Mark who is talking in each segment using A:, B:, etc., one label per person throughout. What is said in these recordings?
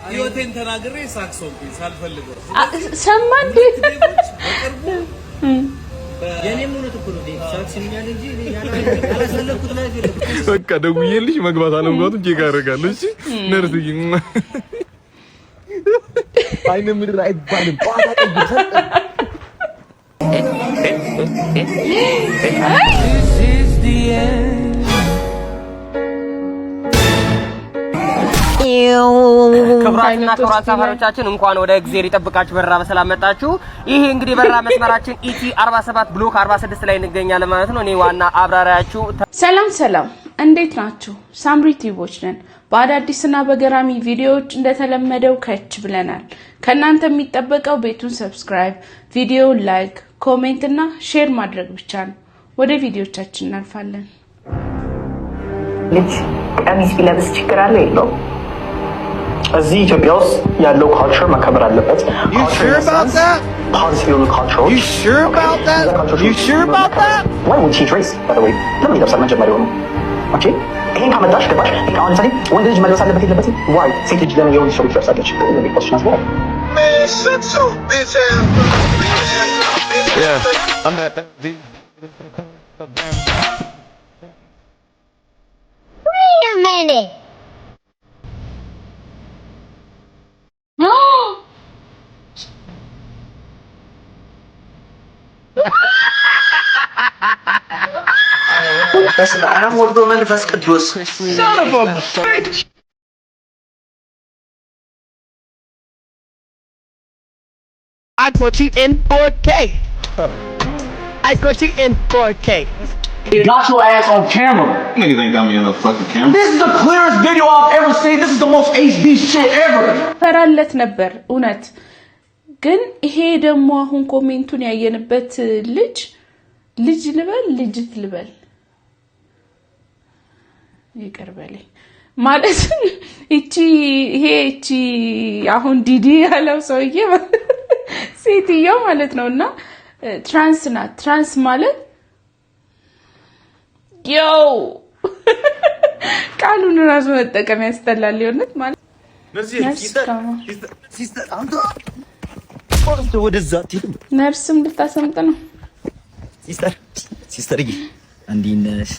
A: ህይወቴን ተናግሬ ሳክሶብኝ ሳልፈልገው
B: ሰማ እንዴ
C: የኔም ሆነ ተቆሎ ሳክሲኛል እንጂ ያላሰለኩት ነገር
D: በቃ ደውዬልሽ መግባት አለመግባቱን ቼክ አደርጋለሁ። እሺ ነርስዬ አይነ ምድር አይባልም ቋታ ቀይሰ This is the end.
E: ክብራትና ክብራት ተፈራሮቻችን እንኳን ወደ እግዚአብሔር ይጠብቃችሁ በራ በሰላም መጣችሁ። ይሄ እንግዲህ በራ መስመራችን ኢቲ 47 ብሎክ 46 ላይ እንገኛለን ማለት ነው። እኔ ዋና አብራሪያችሁ
B: ሰላም እንዴት ናችሁ? ሳምሪ ቲቪዎች ነን። በአዳዲስና በገራሚ ቪዲዮዎች እንደተለመደው ከች ብለናል። ከናንተ የሚጠበቀው ቤቱን ሰብስክራይብ፣ ቪዲዮ ላይክ፣ ኮሜንት እና ሼር ማድረግ ብቻ ነው። ወደ ቪዲዮቻችን እናልፋለን።
F: ልጅ ቀሚስ ቢለብስ ችግር አለ የለው? እዚህ ኢትዮጵያ ውስጥ ያለው ካልቸር መከበር አለበት። You sure about that? Why would he dress by the way? ለምን ይለብሳል መጀመሪያው ነው? ኦኬ ይሄን ካመጣሽ ገባሽ? ይሄን አሁን ለምሳሌ ወንድ ልጅ መልበስ አለበት የለበትም? Why? ሴት ልጅ ለምን የሆነ ሰው ትለብሳለች?
G: Man, shut your bitch ass up.
D: Yeah, I'm not
H: Wait a minute.
C: I'm going to manifest ቅዱስ
G: Son of a bitch.
I: I put you in 4K. I put you in 4K.
J: You got your ass on camera.
G: Niggas ain't got me on the fucking camera.
J: This is the clearest video I've ever seen. This is the most HD shit ever.
B: ፈራለት ነበር እውነት። ግን ይሄ ደግሞ አሁን ኮሜንቱን ያየንበት ልጅ ልበል ይቀርበልኝ ማለት እቺ አሁን ዲዲ ያለው ሰውዬ ሴትየው ማለት ነውና ትራንስ ማለት ያው ቃሉን ራሱ መጠቀም ያስተላል ይሆናል ማለት
C: ሲስተር አንተ ወደዛ
B: ነርስም ልታሰምጥ ነው
C: ሲስተርዬ እንዲነሽ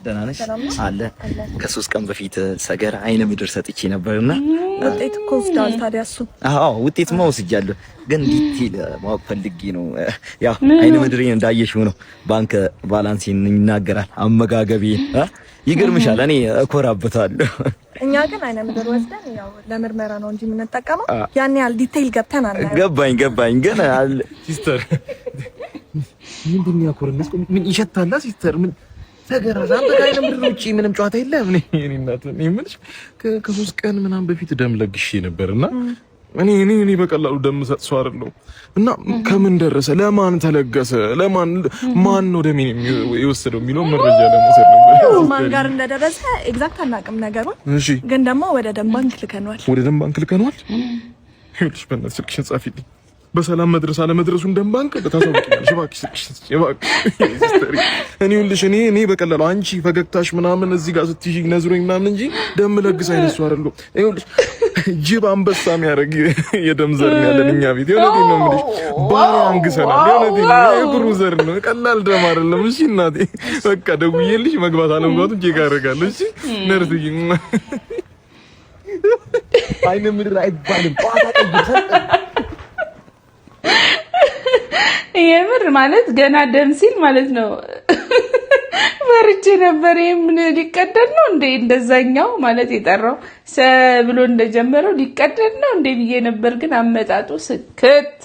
C: ደህና ነሽ አለ ከ3 ቀን በፊት ሰገራ አይነ ምድር ሰጥቼ ነበርና
K: ውጤት ኮስዳል ታዲያ እሱ
C: አዎ ውጤትማ ወስጃለሁ ግን ዲቴል ማወቅ ፈልጌ ነው ያው አይነ ምድሬን እንዳየሽው ነው ባንክ ባላንሴን ይናገራል አመጋገቤ ይገርምሻል እኔ እኮራበታለሁ
K: እኛ ግን አይነ ምድር ወስደን ያው ለምርመራ ነው እንጂ የምንጠቀመው ያን ያህል ዲቴል ገብተን አናየው
C: ገባኝ ግን
D: ሲስተር ምንድን ያኮርነስ ምን ይሸታል ሲስተር ምን ሰገራ ዛም በቃይነ ምድር ውጪ ምንም ጨዋታ የለም እኔ እናት እኔ ምንሽ ከ3 ቀን ምናምን በፊት ደም ለግሼ ነበርና እኔ በቀላሉ ደም ሰጥሰው አይደለም እና ከምን ደረሰ ለማን ተለገሰ ማን ነው ደም የወሰደው የሚለው መረጃ ለመውሰድ ነበር
K: ማን ጋር እንደደረሰ ኤግዛክት አናውቅም ነገሩን ግን ደግሞ ወደ ደም ባንክ ልከነዋል ይኸውልሽ በእናትሽ ስልክሽን ጻፊልኝ በሰላም መድረስ አለ መድረሱን ደም ባንክ በታሳውቂኛለሽ እባክሽ እኔ በቀላሉ አንቺ ፈገግታሽ ምናምን እዚህ ጋር ስትይዥ ነዝሮኝ ምናምን እንጂ ደም ለግስ አይነሱ አይደለም ይኸውልሽ ጅብ አንበሳ የሚያደርግ የደም ዘር ነው ያለን እኛ ቤት የሆነቴን ነው የምልሽ ባሪያ አንግሰናል የሆነቴን ነው የብሩ ዘር ነው ቀላል ደም አይደለም እሺ እናቴ በቃ ደውዬልሽ መግባት አለመግባቱን ቼክ አደርጋለሁ እሺ ነርስዬ አይነ ምድር አይባልም ቋታ ቀይሰ
B: የምር ማለት ገና ደም ሲል ማለት ነው ወርጄ ነበር ምን ሊቀደድ ነው እንዴ እንደዛኛው ማለት የጠራው ብሎ እንደጀመረው ሊቀደድ ነው እንዴ ብዬ ነበር ግን አመጣጡ ስክት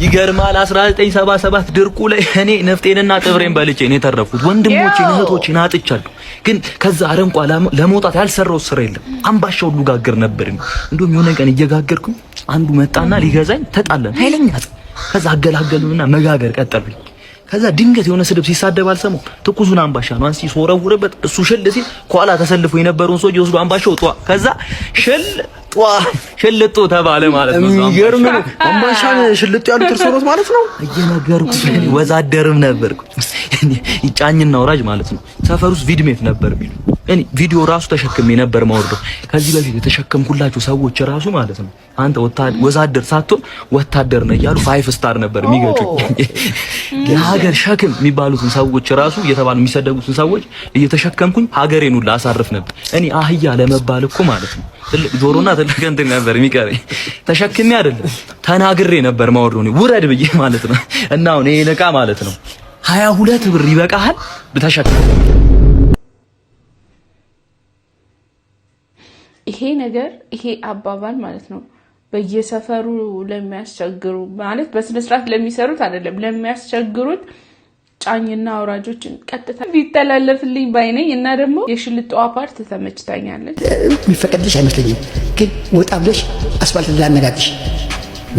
C: ይገርማል 1977 ድርቁ ላይ እኔ ነፍጤንና ጥብሬን በልጬ ነው የተረፉት ወንድሞቼን እህቶቼን አጥቻለሁ ግን ከዛ አረንቋ ለመውጣት ያልሰራው ስራ የለም አምባሻው ሁሉ ጋገር ነበር እንደውም የሆነ ቀን እየጋገርኩኝ አንዱ መጣና ሊገዛኝ ተጣለን ኃይለኛ ከዛ አገላገሉና መጋገር ቀጠሉኝ ከዛ ድንገት የሆነ ስድብ ሲሳደብ አልሰማው ትኩሱን አምባሻ ነው አንሲ ሶረውረበት እሱ ሽል ሲል ኳላ ተሰልፎ የነበረውን ሰው ይወስዱ አምባሻው ጧ ከዛ ሽል ጧ ሽልጡ ተባለ ማለት ነው።
D: የሚገርም ነው። አምባሻን ሽልጡ ያሉት እርሶ ነው ማለት ነው?
C: እየነገርኩሽ ወዛደርም ነበርኩ። ጫኝና ወራጅ ማለት ነው። ሰፈር ውስጥ ቪድሜት ነበር ቢሉ እኔ ቪዲዮ ራሱ ተሸክሜ ነበር ማወርደው። ከዚህ በፊት የተሸከምኩላችሁ ሰዎች ራሱ ማለት ነው አንተ ወዛደር ሳትሆን ወታደር ነህ እያሉ 5 ስታር ነበር የሚገጩኝ። የሀገር ሸክም የሚባሉትን ሰዎች ራሱ እየተባሉ የሚሰደቡትን ሰዎች እየተሸከምኩኝ ሀገሬን ሁሉ አሳርፍ ነበር። እኔ አህያ ለመባል እኮ ማለት ነው ትልቅ ጆሮና ትልቅ እንትን ነበር የሚቀረኝ። ተሸክሜ አይደለም ተናግሬ ነበር ማወርደው ነው ውረድ ብዬ ማለት ነው። እና አሁን ይሄን ዕቃ ማለት ነው 22 ብር ይበቃሃል ብተሸከም።
B: ይሄ ነገር ይሄ አባባል ማለት ነው በየሰፈሩ ለሚያስቸግሩ ማለት በስነ ስርዓት ለሚሰሩት አይደለም ለሚያስቸግሩት ጫኝና አውራጆችን ቀጥታ ቢተላለፍልኝ ባይነኝ። እና ደግሞ የሽልጧ ፓርት ተመችታኛለች።
L: የሚፈቀድልሽ አይመስለኝም፣ ግን ወጣ ብለሽ አስፋልት ላነጋግሽ።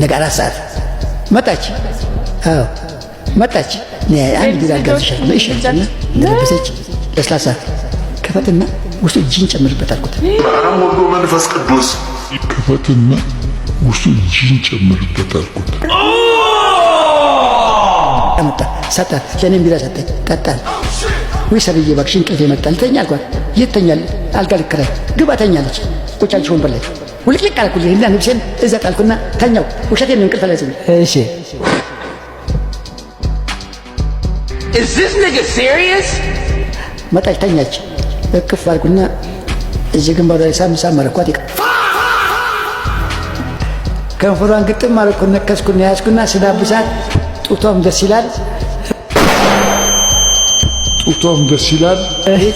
L: ነገ 4 ሰዓት መጣች። አዎ መጣች። አንድ ቢራ ጋብዝሻለሁ ነው ይሻልና ለበሰች ለስላሳ ከፈትና ውስጡ ጂን ጨምርበት አልኩት።
G: በአብ ወልድ መንፈስ ቅዱስ
K: ከፈትና ውስጡ ጂን ጨምርበት አልኩት።
L: አመጣ ሰጣ። ለኔም ቢራ ሰጠኝ። ጠጣን። ወይ ሰብዬ እባክሽ እንቅልፍ ይመጣል ተኛ አልኳት። የት ተኛለች? አልጋ ልከራይ ግባ ተኛለች። ቁጭ አልሽ ወንበር ላይ ውልቅልቅ አልኩልኝ እና ልብሴን እዛ ጣልኩና ተኛው። ውሸቴን እንቅልፍ ላይ ዝም። እሺ
I: Is this nigga serious?
L: መጣች ተኛች። እቅፍ አልኩና እዚህ ግንባሯ ላይ ሳም ሳም አረኳት። ከንፈሯን ግጥም አረኩ። ነከስኩና ያዝኩና ስዳብሳት ጡቷም ደስ ይላል፣
K: ጡቷም ደስ ይላል፣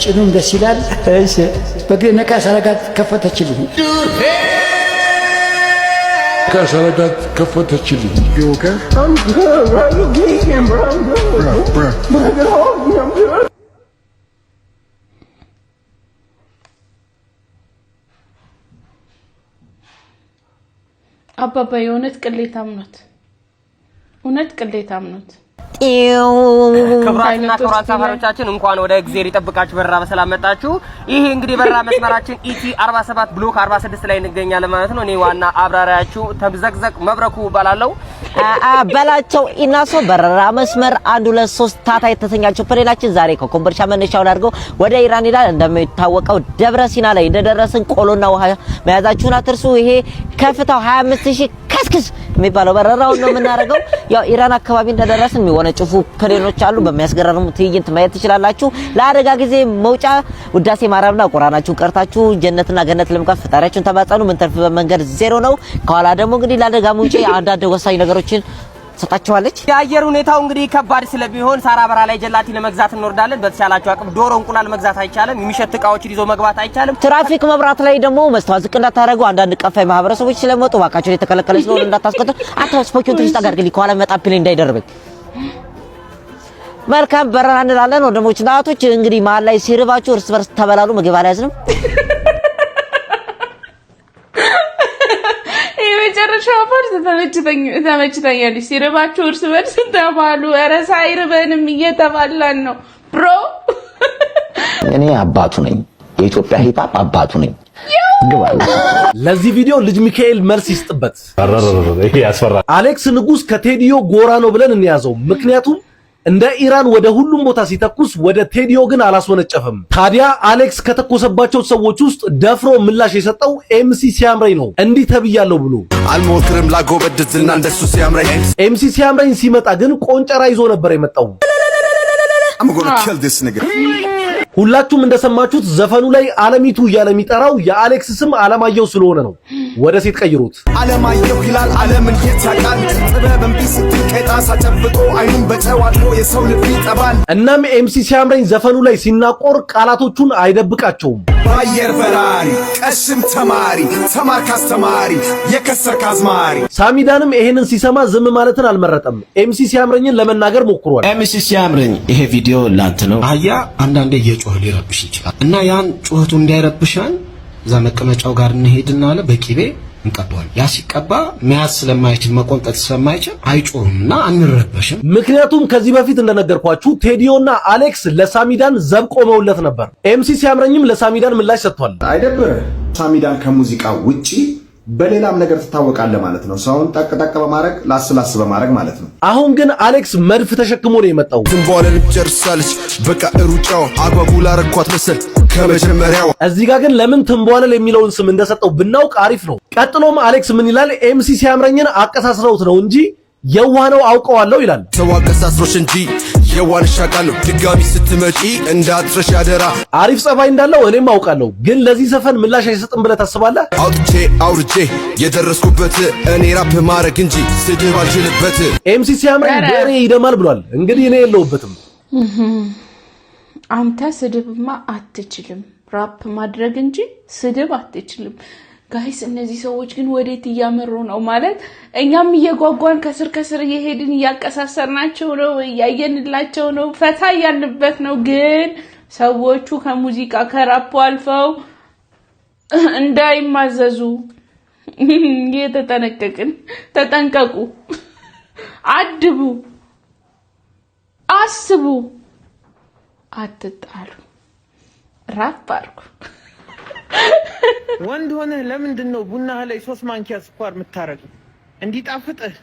L: ጭኑም ደስ ይላል። እሺ በግሬ ነካ ሳረጋት ከፈተችልኝ።
K: ከሳረጋት ከፈተችልኝ። ዮጋ
I: I'm good, bro. You geeking, bro. I'm good. Bro. Get hold of me. I'm good.
B: አባባ የእውነት ቅሌታም ኖት፣ እውነት ቅሌታም ኖት።
E: ክብራትና ክብራን ተመልካቾቻችን እንኳን ወደ እግዚአብሔር ይጠብቃችሁ በራ በሰላም መጣችሁ። ይሄ እንግዲህ በራ መስመራችን ኢቲ 47 ብሎክ 46 ላይ እንገኛለን ማለት ነው። እኔ ዋና አብራሪያችሁ ተብዘቅዘቅ መብረኩ ባላለው
M: በላቸው ኢናሶ በራ መስመር 123 ታታ የተሰኛቸው ፕሌናችን ዛሬ ከኮምቦልቻ መነሻውን አድርገው ወደ ኢራን ይላል። እንደሚታወቀው ደብረ ሲና ላይ እንደደረስን ቆሎና ውሃ መያዛችሁን አትርሱ። ይሄ ከፍታው 25000 ከስክስ የሚባለው በረራውን ነው የምናደርገው። ያው ኢራን አካባቢ እንደደረስን የሚወነጭፉ ፕሌኖች አሉ። በሚያስገራርሙ ትዕይንት ማየት ትችላላችሁ። ለአደጋ ጊዜ መውጫ ውዳሴ ማርያምና ቁርአናችሁን ቀርታችሁ ጀነትና ገነት ለመግባት ፈጣሪያችሁን ተማጸኑ። ምን ተርፍ በመንገድ ዜሮ ነው። ከኋላ ደግሞ እንግዲህ ለአደጋ መውጫ አንዳንድ ወሳኝ ነገሮችን ሰጣችኋለች።
E: የአየር ሁኔታው እንግዲህ ከባድ ስለሚሆን ሳራ በራ ላይ ጀላቲ ለመግዛት እንወርዳለን። በተቻላችሁ አቅም ዶሮ፣ እንቁላል መግዛት አይቻልም። የሚሸት እቃዎችን ይዞ መግባት አይቻልም።
M: ትራፊክ መብራት ላይ ደግሞ መስተዋት ዝቅ እንዳታረጉ። አንዳንድ ቀፋይ ማህበረሰቦች ስለመጡ ባካችሁ የተከለከለ ስለሆነ እንዳታስከቱ። አትስፖኪውን ትንሽ ታጋር ግን ከኋላ መጣ ፕሌን እንዳይደርብኝ። መልካም በረራ እንላለን ወንድሞች እና እህቶች። እንግዲህ መሀል ላይ ሲርባችሁ እርስ በርስ ተበላሉ። ምግብ አልያዝንም።
B: የመጨረሻው ፓርት ተመችተኛለች። ሲርባችሁ እርስ በርስ ተባሉ። ኧረ ሳይርበንም እየተባላን ነው ብሮ።
L: እኔ አባቱ ነኝ፣ የኢትዮጵያ ሂፓፕ አባቱ ነኝ።
J: ለዚህ ቪዲዮ ልጅ ሚካኤል መልስ ይስጥበት። ይሄ ያስፈራል። አሌክስ ንጉስ ከቴዲዮ ጎራ ነው ብለን እንያዘው። ምክንያቱም እንደ ኢራን ወደ ሁሉም ቦታ ሲተኩስ ወደ ቴዲዮ ግን አላስወነጨፈም። ታዲያ አሌክስ ከተኮሰባቸው ሰዎች ውስጥ ደፍሮ ምላሽ የሰጠው ኤምሲ ሲያምረኝ ነው። እንዲህ ተብያለሁ ብሎ
N: አልሞክርም ላጎበድዝና እንደሱ ሲያምረኝ።
J: ኤምሲ ሲያምረኝ ሲመጣ ግን ቆንጨራ ይዞ ነበር የመጣው። ሁላችሁም እንደሰማችሁት ዘፈኑ ላይ አለሚቱ እያለ የሚጠራው የአሌክስ ስም አለማየሁ ስለሆነ ነው። ወደ ሴት ቀይሩት።
N: አለማየሁ ይላል ዓለምን የታቃል ጥበብን ቢስትል ቀጣሳ ጨብጦ አይኑን በጨዋጥሮ የሰው ልብ ይጠባል።
J: እናም ኤምሲ ሲያምረኝ ዘፈኑ ላይ ሲናቆር ቃላቶቹን አይደብቃቸውም።
N: ባየር በራሪ ቀሽም ተማሪ ተማርክ አስተማሪ የከሰርክ አዝማሪ።
J: ሳሚዳንም ይሄንን ሲሰማ ዝም ማለትን አልመረጠም። ኤምሲ ሲያምረኝን ለመናገር ሞክሯል።
O: ኤምሲ ሲያምረኝ ይሄ ቪዲዮ ላንተ ነው። አህያ አንዳንዴ የጮህ ሊረብሽ ይችላል እና ያን ጩኸቱ እንዳይረብሻን እዛ መቀመጫው ጋር እንሄድና አለ በቂቤ እንቀባዋለን። ያ ሲቀባ መያዝ ስለማይችል መቆንጠጥ ስለማይችል አይጮህምና አንረበሽም።
J: ምክንያቱም ከዚህ በፊት እንደነገርኳችሁ ቴዲዮና አሌክስ ለሳሚዳን ዘብ ቆመውለት ነበር። ኤምሲ ሲያምረኝም ለሳሚዳን ምላሽ ሰጥቷል።
N: አይደብር ሳሚዳን ከሙዚቃ ውጪ
O: በሌላም ነገር ትታወቃለህ ማለት ነው። ሰውን ጠቅ ጠቅ በማድረግ ላስላስ በማድረግ ማለት ነው።
J: አሁን ግን አሌክስ መድፍ ተሸክሞ ነው የመጣው።
N: ትንቧለን ጨርሳለች በቃ ሩጫው አጓጉላ ረኳት መሰል ከመጀመሪያው።
J: እዚህ ጋር ግን ለምን ትንቧለል የሚለውን ስም እንደሰጠው ብናውቅ አሪፍ ነው። ቀጥሎም አሌክስ ምን ይላል? ኤምሲ ሲያምረኝን አቀሳስረውት ነው እንጂ የዋህ ነው አውቀዋለሁ ይላል።
N: ሰው አቀሳስሮሽ እንጂ የዋን ሻቃለሁ ድጋሚ ስትመጪ እንዳትረሽ አደራ።
J: አሪፍ ጸባይ እንዳለው እኔም አውቃለሁ፣ ግን ለዚህ ዘፈን ምላሽ አይሰጥም ብለህ ታስባለህ?
N: አውጥቼ አውርጄ የደረስኩበት እኔ ራፕ ማድረግ እንጂ ስድብ አልችልበት።
J: ኤምሲ ሲያምረኝ በእኔ ይደማል ብሏል። እንግዲህ እኔ የለሁበትም።
B: አንተ ስድብማ አትችልም፣ ራፕ ማድረግ እንጂ ስድብ አትችልም። ጋይስ እነዚህ ሰዎች ግን ወዴት እያመሩ ነው? ማለት እኛም እየጓጓን ከስር ከስር እየሄድን እያቀሳሰርናቸው ነው፣ እያየንላቸው ነው፣ ፈታ እያልንበት ነው። ግን ሰዎቹ ከሙዚቃ ከራፕ አልፈው እንዳይማዘዙ እየተጠነቀቅን፣ ተጠንቀቁ፣ አድቡ፣ አስቡ፣ አትጣሉ፣ ራፕ አድርጉ።
P: ወንድ ሆነህ ለምንድን ነው ቡና ላይ 3 ማንኪያ ስኳር የምታረገው? እንዲጣፍጥህ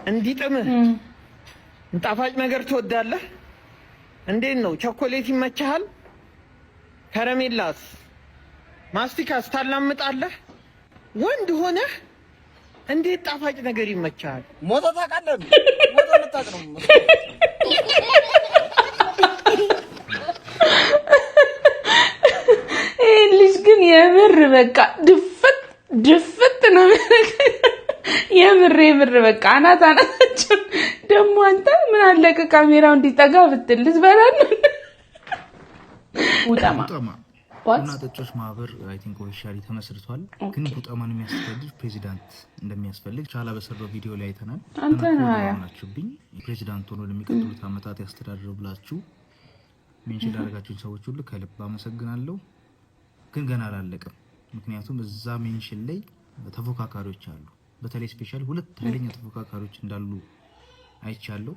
P: እንዲጥምህ። ጣፋጭ ነገር ትወዳለህ? እንዴት ነው? ቸኮሌት ይመችሃል? ከረሜላስ ማስቲካስ ታላምጣለህ? ወንድ ሆነህ እንዴት ጣፋጭ ነገር ይመችሃል?
A: ሞቶ ታውቃለህ? ሞቶ ልታውቅ ነው።
B: ልጅ ግን የምር በቃ ድፍት ነው። የምር በቃ አናታቸው ደግሞ አንተ ምን አለቀ ካሜራው እንዲጠጋ ብትል ልትበላል። ቡጠማ
C: ቡና ጠጮች ማህበር አይ ቲንክ ኦፊሻሊ ተመስርቷል። ግን ቡጠማን የሚያስተዳድር ፕሬዚዳንት እንደሚያስፈልግ ቻላ በሰራው ቪዲዮ ላይ አይተናል።
B: አንተ
C: ናችሁብኝ ፕሬዚዳንት ሆኖ ለሚቀጥሉት አመታት ያስተዳድሩ ብላችሁ ሜንሽን ያደረጋችሁኝ ሰዎች ሁሉ ከልብ አመሰግናለሁ። ግን ገና አላለቀም። ምክንያቱም እዛ ሜንሽን ላይ ተፎካካሪዎች አሉ። በተለይ ስፔሻሊ 2 ኃይለኛ ተፎካካሪዎች እንዳሉ አይቻለሁ።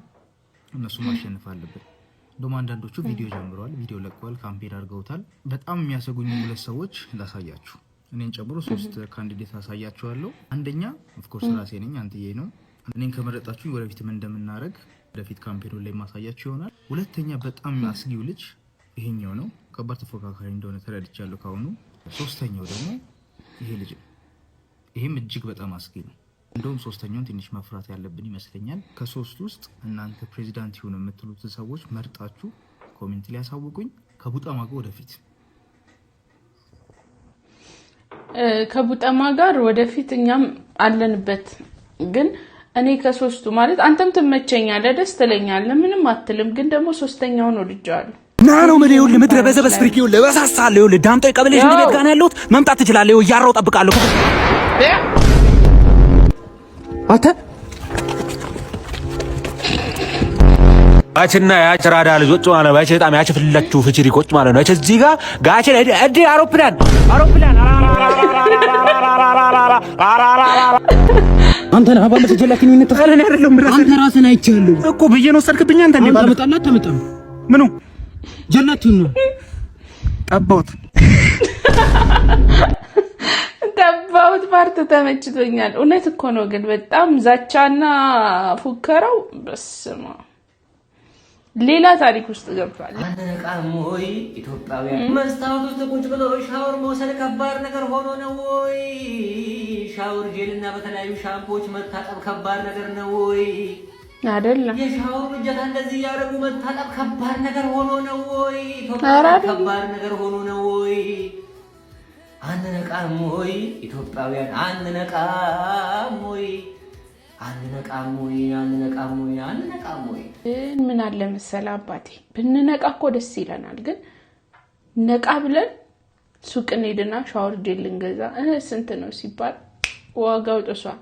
C: እነሱ ማሸነፍ አለበት። እንደውም አንዳንዶቹ ቪዲዮ ጀምረዋል፣ ቪዲዮ ለቀዋል፣ ካምፔን አድርገውታል። በጣም የሚያሰጉኝ 2 ሰዎች ላሳያችሁ፣ እኔን ጨምሮ 3 ካንዲዴት አሳያችኋለሁ። አንደኛ ኦፍ ኮርስ ራሴ ነኝ፣ አንተዬ ነው። እኔን ከመረጣችሁ ወደፊት ምን እንደምናደርግ ወደፊት ካምፔኑ ላይ ማሳያችሁ ይሆናል። ሁለተኛ በጣም አስጊው ልጅ ይሄኛው ነው። ከባድ ተፎካካሪ እንደሆነ ተረድቻለሁ ካሁኑ። ሶስተኛው ደግሞ ይሄ ልጅ፣ ይሄም እጅግ በጣም አስጊ ነው። እንደውም ሶስተኛውን ትንሽ መፍራት ያለብን ይመስለኛል። ከ3 ውስጥ እናንተ ፕሬዚዳንት ይሁን የምትሉት ሰዎች መርጣችሁ ኮሜንት ላይ ያሳውቁኝ። ከቡጠማ ጋር ወደፊት
B: ከቡጠማ ጋር ወደፊት እኛም አለንበት። ግን እኔ ከ3ቱ ማለት አንተም ትመቸኛለህ፣ ደስ ትለኛለህ፣ ምንም አትልም። ግን ደግሞ ሶስተኛውን ወድጃለሁ።
Q: ና ነው ምን ይሁን ለምድረ በዘበስ ፍሪኪው ለበሳሳለው ለዳምጦ ቀበሌ ሽንት ቤት ጋር ያለሁት መምጣት ትችላለህ። ያራው ጠብቃለሁ። አተ ባችና ያጭራዳ ልጆች ማለት ባች በጣም ያችፍላችሁ ፍቺሪኮች ማለት ነው። እዚህ ጋር ጋችን እዲ አውሮፕላን አንተ ነህ ባለፈ ጀላኪኝ ምን ተፈለነ አይደለም። አንተ ራስህን አይቻለሁ እኮ ብዬ ነው ወሰድክብኝ። አንተ እንዴ ባለመጣና ተመጣም ምኑ ጀላቱን ነው ጠባውት
B: ጠባውት ፓርት ተመችቶኛል። እውነት እኮ ነው። ግን በጣም ዛቻና ፉከራው በስማ ሌላ ታሪክ ውስጥ ገብቷል።
M: አንቃሞይ ኢትዮጵያውያን መስታወት ውስጥ ቁጭ ብሎ ሻወር መውሰድ ከባድ ነገር ሆኖ ነው ወይ? ሻወር ጄልና በተለያዩ ሻምፖዎች መታጠብ ከባድ ነገር ነው ወይ?
B: አይደለም።
M: የሻወር እጀታ እንደዚህ ያደረጉ መታጠብ ከባድ ነገር ሆኖ ነው ወይ? ከባድ ነገር ሆኖ ነው ወይ? አንነቃሞይ ኢትዮጵያውያን አንነቃሞይ አንነቃሞይ አንነቃሞይ አንነቃሞይ።
B: ምን አለ መሰለህ አባቴ ብንነቃ እኮ ደስ ይለናል። ግን ነቃ ብለን ሱቅ እንሄድና ሻወር ጄል ልንገዛ ስንት ነው ሲባል ዋጋው ጥሷል።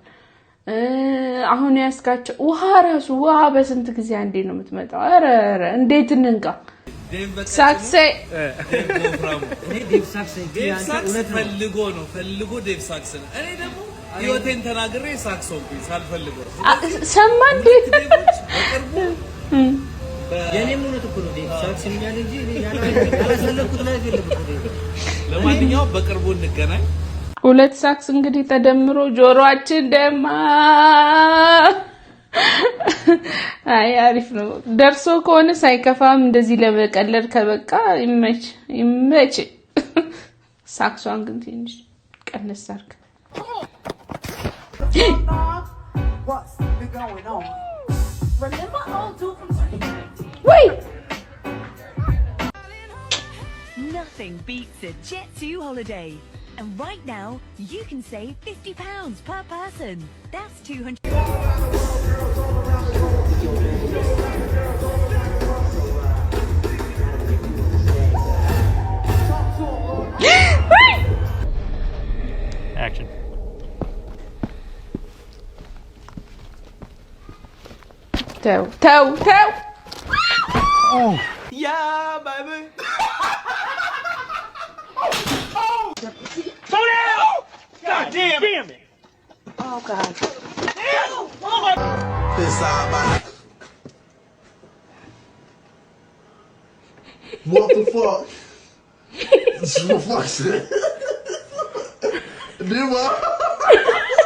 B: አሁን ያስካቸው ውሃ ራሱ ውሃ በስንት ጊዜ አንዴ ነው የምትመጣው? ኧረ እንዴት እንንቃ? ሳክሴ
A: ዴቭ ሳክስ ፈልጎ ዴቭ ሳክስ ነው። እኔ ደግሞ ህይወቴን ተናግሬ ሳክስ ሆንኩኝ ሳልፈልገው።
B: ሰማ እንዴት
A: በቅርቡ
E: የኔም እውነት እኮ ነው ዴቭ ሳክስ የሚያል እንጂ ያላሰለኩት ላይ የለም።
A: ለማንኛውም በቅርቡ እንገናኝ።
B: ሁለት ሳክስ እንግዲህ ተደምሮ ጆሮአችን ደማ። አይ አሪፍ ነው። ደርሶ ከሆነ ሳይከፋም እንደዚህ ለመቀለድ ከበቃ ይመች። ሳክሷን ግን ትንሽ ቀነስ አድርግ። ወይ
R: Nothing beats a Jet2 holiday. And right now, you can save £50 per person. That's 200.
S: Action.
B: Toe.
S: Oh.
A: Yeah, baby.
I: Slow down! God damn it!
B: Oh God.
G: What the fuck? This is what fuck shit. Dude, what?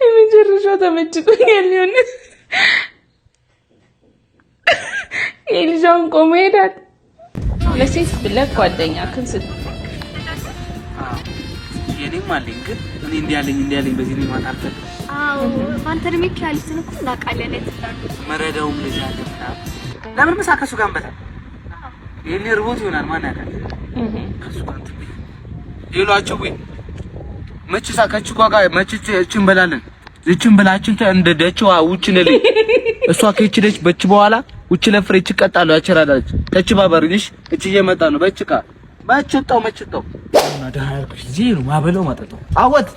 B: የመጨረሻው ተመችቶኛል። የሆነ የልጇን ቆሞ ሄዳት ለሴት ብለህ ጓደኛ ክንስት
A: የኔም አለኝ ግን እኔ እንዲያለኝ በዚህ ነው ማታፈል።
T: አዎ አንተ ደም ይካልስን እኮ እናቃለን እትላሉ
A: መረዳውም ልጅ አለና ለምን ምሳ ከሱ ጋር እንበላ የኔ ርቦት ይሆናል ማን ያውቃል። ከሱ ጋር ይሏቸው ወይ መችሳ ከችኳ ጋር መችች እቺን በላለን እቺን ብላችን እንደ ደችዋ ውጭ ነልኝ እሷ ከችደች በች በኋላ ውጭ ለፍሬ ይቀጣሉ ያቸራዳች እቺ ባበርግሽ እቺ እየመጣ ነው በችካ መችጣው እና ዳርኩሽ ዜሮ ማበለው ማጠጣው አወት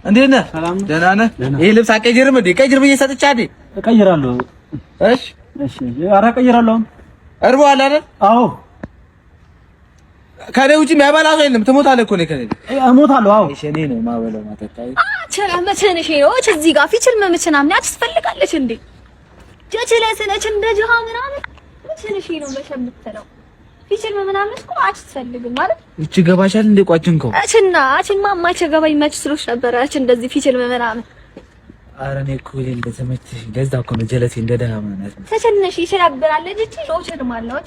A: እንዴት ነህ? ደህና ነህ? ይሄ ልብስ አቀይርም እንዴ? ቀይር ብዬ ሰጥቻለሁ።
Q: እቀይራለሁ።
A: እሺ
Q: ኧረ እቀይራለሁ።
A: እርቦሃል አይደል?
Q: አዎ።
A: ከኔ ውጪ የሚያበላ ሰው የለም። ትሞታለህ እኮ ነው ከኔ።
Q: እሞታለሁ። አዎ።
A: እሺ እኔ ነው ማበለው ማጠጣው።
T: አቸራ መቸነሽ ነው እዚህ ጋር ፊችል መመቸና ምን አትፈልጋለች እንዴ? ጀችለ ሰነች እንደ ጀሃ ምናምን መቸነሽ ነው በሸምተለው ፊችል ምናምን እኮ አትፈልግም ማለት
A: እቺ ገባሻል እንደ ቋጭንከው
T: አችማ ማይቸ ገባኝ ማች ስሎሽ ነበር አች እንደዚህ ፊችል ምናምን
A: ኧረ እኔ እኮ እንደተመቸሽ ገዛ እኮ ነው ጀለሴ እንደ ደሃ ማለት ነው።
T: ተቸነሽ ይችላል እቺ ሎቸር ማለት ነው።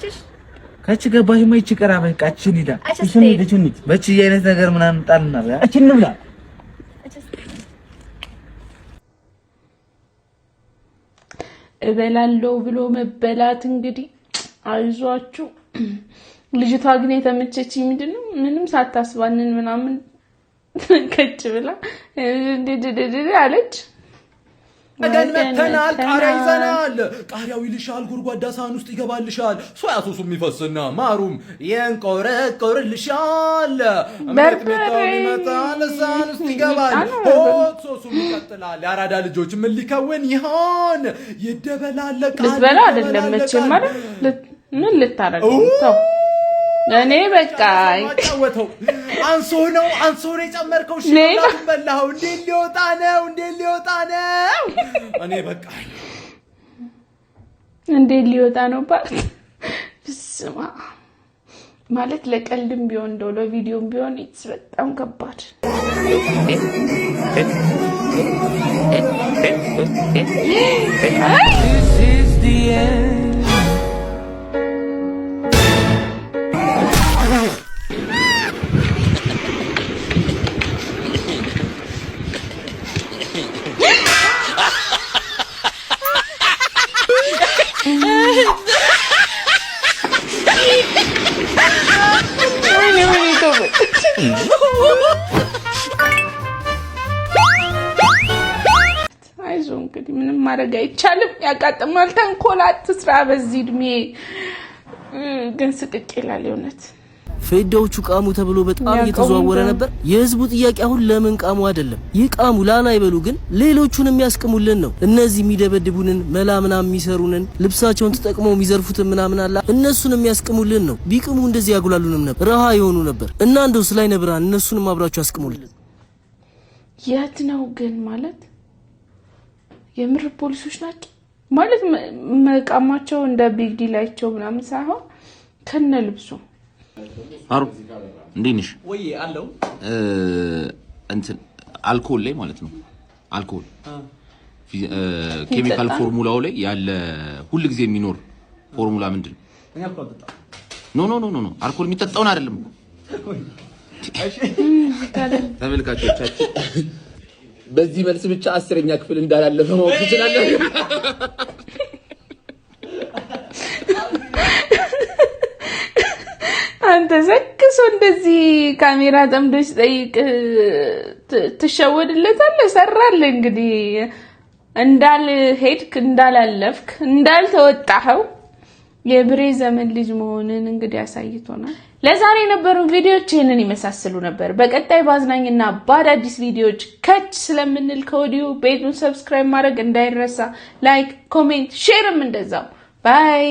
A: ከቺ ገባሽ ማይቺ ቀራ በቃችን ይዳ እሺ ልጅን በቺ አይነት ነገር ምናምን ጣልና እቺ እንብላ
B: እበላለሁ ብሎ መበላት እንግዲህ አይዟችሁ። ልጅቷ ግን የተመቸችኝ ምንድነው ምንም ሳታስባንን ምናምን ከች ብላ አለች።
D: ገን መተናል ቃሪያ ይዘናል። ቃሪያው ይልሻል፣ ጉርጓዳ ሳህን ውስጥ ይገባልሻል። ሶያ ሶሱ የሚፈስና ማሩም የንቆረቆርልሻል። በርበሬው ይመጣል፣ ሳህን ውስጥ ይገባል። ሆት ሶሱም ይቀጥላል። የአራዳ ልጆች ምን ሊከውን ይሆን? ይደበላለቃል።
B: ልትበላ አይደለም መቼም ማለት ምን ልታረገው ተው። እኔ በቃ
D: አጫወተው አንሶ ነው የጨመርከው። ሽላቱ በላው። እንዴ ሊወጣ ነው እኔ በቃ
B: እንዴ ሊወጣ ነው ስማ ማለት ለቀልድም ቢሆን እንደው ለቪዲዮም ቢሆን በጣም ከባድ አይዞህ እንግዲህ ምንም ማድረግ አይቻልም። ያጋጥማል። ተንኮል አትስራ በዚህ እድሜ። ግን ስቅቅ ይላል የእውነት።
U: ፌዳዎቹ ቃሙ ተብሎ በጣም እየተዘዋወረ ነበር። የህዝቡ ጥያቄ አሁን ለምን ቃሙ አይደለም ይቃሙ ላላ ይበሉ፣ ግን ሌሎቹን የሚያስቅሙልን ነው። እነዚህ የሚደበድቡንን መላምና የሚሰሩንን ልብሳቸውን ተጠቅመው የሚዘርፉትን ምናምን አላ እነሱን የሚያስቅሙልን ነው። ቢቅሙ እንደዚህ ያጉላሉንም ነበር፣ ረሃ የሆኑ ነበር። እና እንደው ስላይ ነብራን እነሱንም አብራችሁ ያስቅሙልን።
B: የት ነው ግን ማለት የምር ፖሊሶች ናቸው ማለት መቃማቸው እንደ ቢግ ዲላቸው ምናምን ሳይሆን ከነ ልብሱ
D: አሩ እንዴንሽ
C: ወይ አለው
D: እንትን አልኮል ላይ ማለት ነው አልኮል ኬሚካል ፎርሙላው ላይ ያለ ሁሉ ጊዜ የሚኖር ፎርሙላ ምንድነው ኖ አልኮል የሚጠጣውን አይደለም ተመልካቾቻችን በዚህ መልስ ብቻ 10ኛ ክፍል እንዳላለፈ ማወቅ ይችላል
B: አንተ ዘክሶ እንደዚህ ካሜራ ጠምዶች ጠይቅ ትሸወድለታለህ ሰራል እንግዲህ እንዳል ሄድክ እንዳላለፍክ እንዳልተወጣኸው የብሬ ዘመን ልጅ መሆንን እንግዲህ አሳይቶናል። ለዛሬ የነበሩ ቪዲዮዎች ይሄንን ይመሳሰሉ ነበር። በቀጣይ ባዝናኝና በአዳዲስ ቪዲዮዎች ከች ስለምንል ከወዲሁ ቤቱን ሰብስክራይብ ማድረግ እንዳይረሳ፣ ላይክ፣ ኮሜንት፣ ሼርም እንደዛው። ባይ